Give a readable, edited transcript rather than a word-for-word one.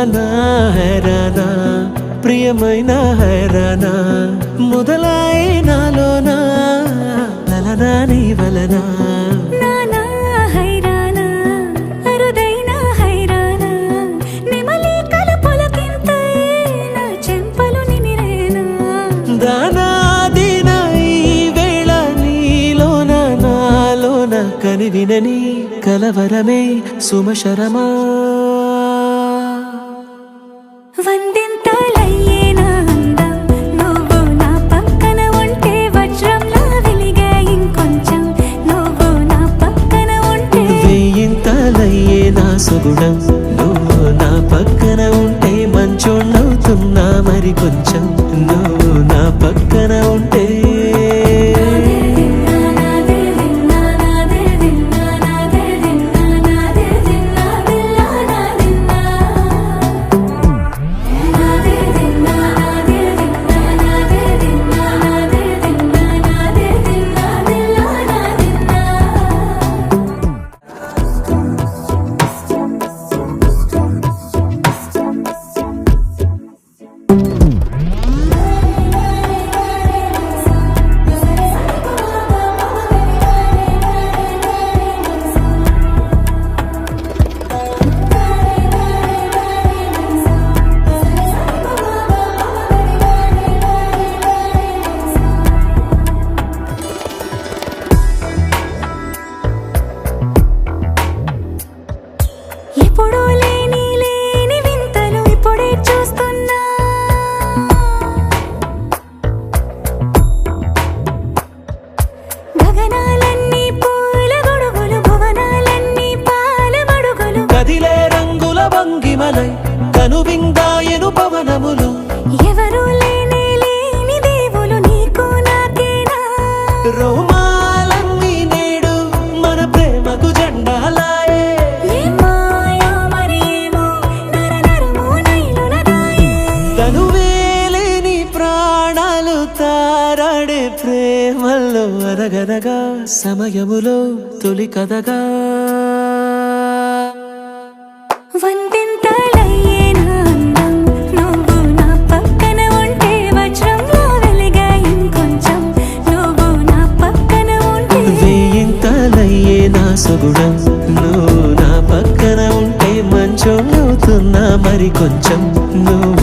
హైరానా హైరానా ప్రియమైన హైరానా మొదలాయి నాలోనా లలనా నీ వలనా కని వినని కలవరమే సుమశరమా వందింతలయ్యేనా అందం నువ్వు నా పక్కన ఉంటే వజ్రంలా వెలిగే ఇంకొంచెం నువ్వు నా పక్కన ఉంటే వేయింతలయ్యేనా సుగుణం నువ్వు నా పక్కన ఉంటే మంచోణ్ణవుతున్నా మరి కొంచెం నువ్వు నా పక్కన ఉంటే ఎప్పుడూ లేని వింతలు ఇప్పుడే చూస్తున్నా గగనాలన్నీ పూల గొడుగులు భువనాలన్నీ పాల మడుగులు కదిలే రంగుల భంగిమలై కనువిందాయను పవనములు ఎవరూ లేని దేవులు నీకు నాకేనా రోమాలన్నీ నేడు మన ప్రేమకు జెండాలాయే తనువేలేని ప్రాణాలు తారాడే ప్రేమల్లో అరగరగా సమయములో తొలి కథగా వందింతలయ్యేనా అందం నువ్వు నా పక్కన ఉంటే వజ్రంలా వెలిగే ఇంకొంచెం నువ్వు నా పక్కన ఉంటే వేయింతలయ్యేనా సుగుణం నువ్వు నా పక్కన ఉంటే మంచోణ్ణవుతున్నా మరి కొంచెం నువ్వు